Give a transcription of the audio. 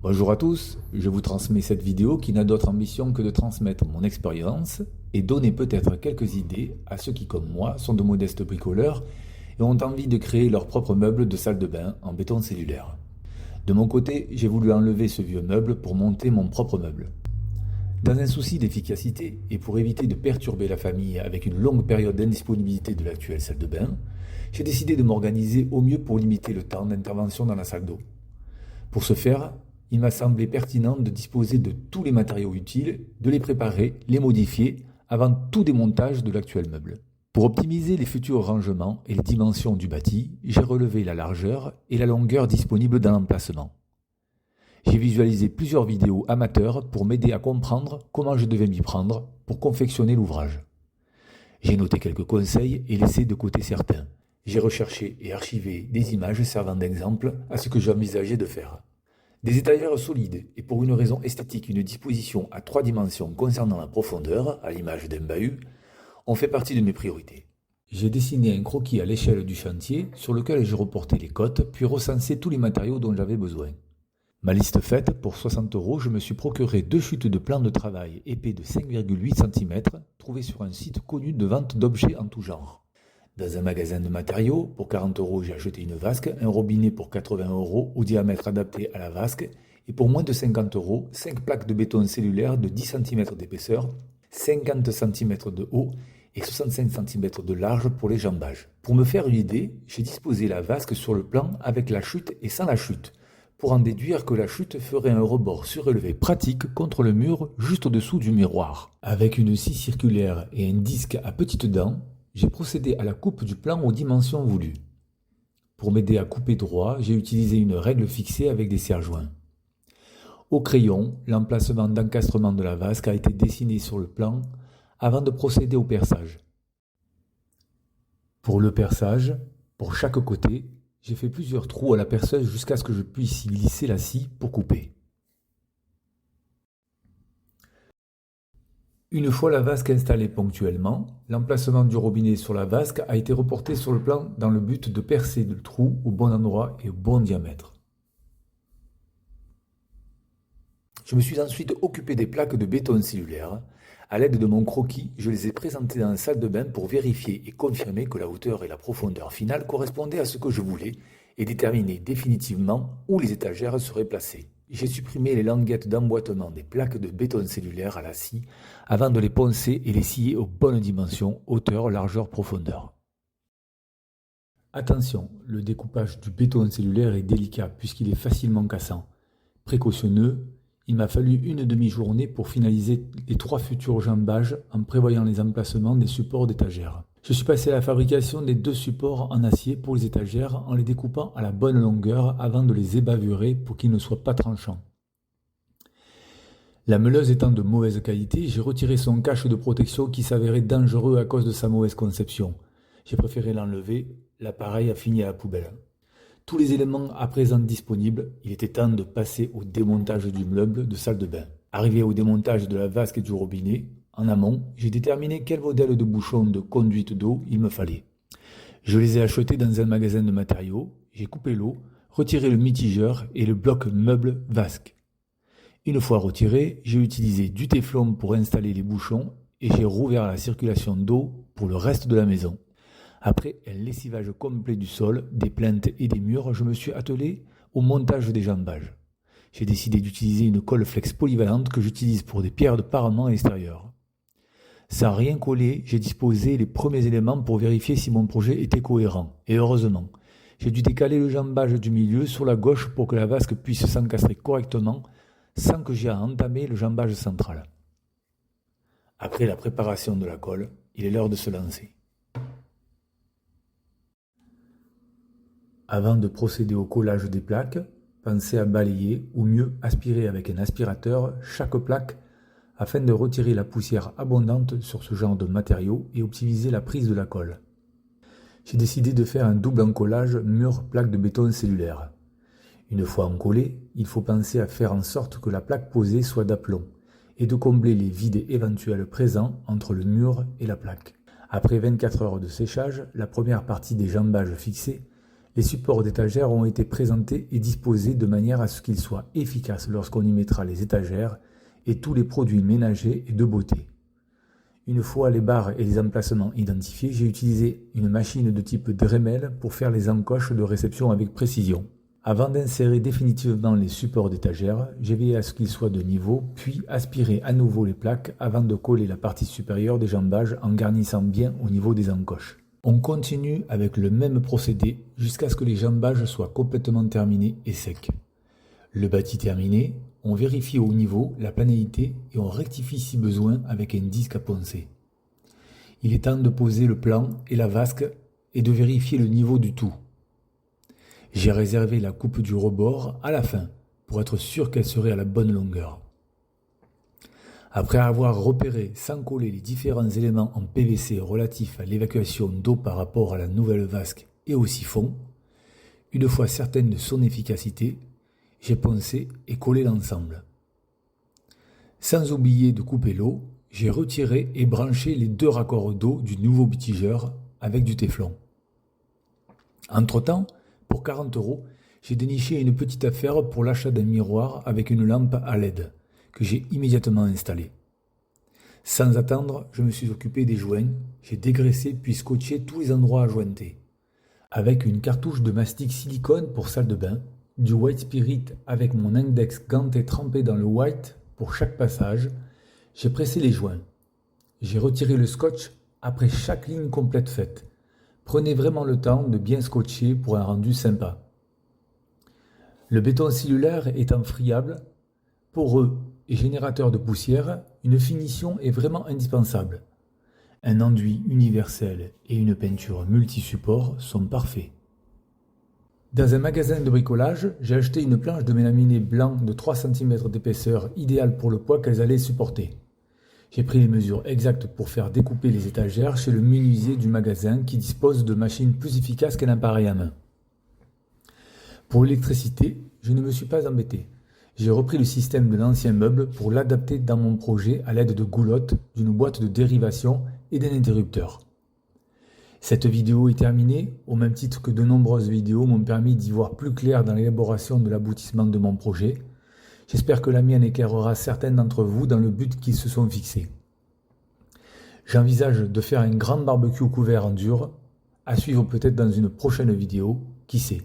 Bonjour à tous, je vous transmets cette vidéo qui n'a d'autre ambition que de transmettre mon expérience et donner peut-être quelques idées à ceux qui, comme moi, sont de modestes bricoleurs et ont envie de créer leur propre meuble de salle de bain en béton cellulaire. De mon côté, j'ai voulu enlever ce vieux meuble pour monter mon propre meuble. Dans un souci d'efficacité et pour éviter de perturber la famille avec une longue période d'indisponibilité de l'actuelle salle de bain, j'ai décidé de m'organiser au mieux pour limiter le temps d'intervention dans la salle d'eau. Pour ce faire, il m'a semblé pertinent de disposer de tous les matériaux utiles, de les préparer, les modifier avant tout démontage de l'actuel meuble. Pour optimiser les futurs rangements et les dimensions du bâti, j'ai relevé la largeur et la longueur disponibles dans l'emplacement. J'ai visualisé plusieurs vidéos amateurs pour m'aider à comprendre comment je devais m'y prendre pour confectionner l'ouvrage. J'ai noté quelques conseils et laissé de côté certains. J'ai recherché et archivé des images servant d'exemple à ce que j'envisageais de faire. Des étagères solides et pour une raison esthétique une disposition à 3 dimensions concernant la profondeur, à l'image d'un bahut, ont fait partie de mes priorités. J'ai dessiné un croquis à l'échelle du chantier sur lequel j'ai reporté les cotes puis recensé tous les matériaux dont j'avais besoin. Ma liste faite, pour 60 €, je me suis procuré 2 chutes de plans de travail épais de 5,8 cm trouvés sur un site connu de vente d'objets en tout genre. Dans un magasin de matériaux, pour 40 €, j'ai acheté une vasque, un robinet pour 80 € au diamètre adapté à la vasque, et pour moins de 50 €, 5 plaques de béton cellulaire de 10 cm d'épaisseur, 50 cm de haut et 65 cm de large pour les jambages. Pour me faire une idée, j'ai disposé la vasque sur le plan avec la chute et sans la chute, pour en déduire que la chute ferait un rebord surélevé pratique contre le mur juste au-dessous du miroir. Avec une scie circulaire et un disque à petites dents, j'ai procédé à la coupe du plan aux dimensions voulues. Pour m'aider à couper droit, j'ai utilisé une règle fixée avec des serre-joints. Au crayon, l'emplacement d'encastrement de la vasque a été dessiné sur le plan avant de procéder au perçage. Pour le perçage, pour chaque côté, j'ai fait plusieurs trous à la perceuse jusqu'à ce que je puisse y glisser la scie pour couper. Une fois la vasque installée ponctuellement, l'emplacement du robinet sur la vasque a été reporté sur le plan dans le but de percer le trou au bon endroit et au bon diamètre. Je me suis ensuite occupé des plaques de béton cellulaire. À l'aide de mon croquis, je les ai présentées dans la salle de bain pour vérifier et confirmer que la hauteur et la profondeur finale correspondaient à ce que je voulais et déterminer définitivement où les étagères seraient placées. J'ai supprimé les languettes d'emboîtement des plaques de béton cellulaire à la scie avant de les poncer et les scier aux bonnes dimensions, hauteur, largeur, profondeur. Attention, le découpage du béton cellulaire est délicat puisqu'il est facilement cassant. Précautionneux, il m'a fallu une demi-journée pour finaliser les 3 futurs jambages en prévoyant les emplacements des supports d'étagères. Je suis passé à la fabrication des 2 supports en acier pour les étagères en les découpant à la bonne longueur avant de les ébavurer pour qu'ils ne soient pas tranchants. La meuleuse étant de mauvaise qualité, j'ai retiré son cache de protection qui s'avérait dangereux à cause de sa mauvaise conception. J'ai préféré l'enlever, l'appareil a fini à la poubelle. Tous les éléments à présent disponibles, il était temps de passer au démontage du meuble de salle de bain. Arrivé au démontage de la vasque et du robinet, en amont, j'ai déterminé quel modèle de bouchon de conduite d'eau il me fallait. Je les ai achetés dans un magasin de matériaux, j'ai coupé l'eau, retiré le mitigeur et le bloc meuble vasque. Une fois retiré, j'ai utilisé du téflon pour installer les bouchons et j'ai rouvert la circulation d'eau pour le reste de la maison. Après un lessivage complet du sol, des plinthes et des murs, je me suis attelé au montage des jambages. J'ai décidé d'utiliser une colle flex polyvalente que j'utilise pour des pierres de parement extérieures. Sans rien coller, j'ai disposé les premiers éléments pour vérifier si mon projet était cohérent. Et heureusement, j'ai dû décaler le jambage du milieu sur la gauche pour que la vasque puisse s'encastrer correctement sans que j'aie à entamer le jambage central. Après la préparation de la colle, il est l'heure de se lancer. Avant de procéder au collage des plaques, pensez à balayer ou mieux aspirer avec un aspirateur chaque plaque afin de retirer la poussière abondante sur ce genre de matériaux et optimiser la prise de la colle. J'ai décidé de faire un double encollage mur-plaque de béton cellulaire. Une fois encollé, il faut penser à faire en sorte que la plaque posée soit d'aplomb et de combler les vides éventuels présents entre le mur et la plaque. Après 24 heures de séchage, la première partie des jambages fixés, Les supports d'étagères ont été présentés et disposés de manière à ce qu'ils soient efficaces lorsqu'on y mettra les étagères et tous les produits ménagers et de beauté. Une fois les barres et les emplacements identifiés, j'ai utilisé une machine de type Dremel pour faire les encoches de réception avec précision. Avant d'insérer définitivement les supports d'étagères, j'ai veillé à ce qu'ils soient de niveau, puis aspiré à nouveau les plaques avant de coller la partie supérieure des jambages en garnissant bien au niveau des encoches. On continue avec le même procédé jusqu'à ce que les jambages soient complètement terminés et secs. Le bâti terminé, on vérifie au niveau la planéité et on rectifie si besoin avec un disque à poncer. Il est temps de poser le plan et la vasque et de vérifier le niveau du tout. J'ai réservé la coupe du rebord à la fin pour être sûr qu'elle serait à la bonne longueur. Après avoir repéré sans coller les différents éléments en PVC relatifs à l'évacuation d'eau par rapport à la nouvelle vasque et au siphon, une fois certaine de son efficacité, j'ai poncé et collé l'ensemble. Sans oublier de couper l'eau, j'ai retiré et branché les 2 raccords d'eau du nouveau bitigeur avec du téflon. Entre-temps, pour 40 €, j'ai déniché une petite affaire pour l'achat d'un miroir avec une lampe à LED que j'ai immédiatement installée. Sans attendre, je me suis occupé des joints, j'ai dégraissé puis scotché tous les endroits à jointer. Avec une cartouche de mastic silicone pour salle de bain, du white spirit avec mon index ganté trempé dans le white pour chaque passage, j'ai pressé les joints. J'ai retiré le scotch après chaque ligne complète faite. Prenez vraiment le temps de bien scotcher pour un rendu sympa. Le béton cellulaire étant friable, poreux et générateur de poussière, une finition est vraiment indispensable. Un enduit universel et une peinture multi-support sont parfaits. Dans un magasin de bricolage, j'ai acheté une planche de mélaminé blanc de 3 cm d'épaisseur idéale pour le poids qu'elles allaient supporter. J'ai pris les mesures exactes pour faire découper les étagères chez le menuisier du magasin qui dispose de machines plus efficaces qu'un appareil à main. Pour l'électricité, je ne me suis pas embêté. J'ai repris le système de l'ancien meuble pour l'adapter dans mon projet à l'aide de goulottes, d'une boîte de dérivation et d'un interrupteur. Cette vidéo est terminée, au même titre que de nombreuses vidéos m'ont permis d'y voir plus clair dans l'élaboration de l'aboutissement de mon projet. J'espère que la mienne éclairera certains d'entre vous dans le but qu'ils se sont fixés. J'envisage de faire un grand barbecue couvert en dur, à suivre peut-être dans une prochaine vidéo, qui sait.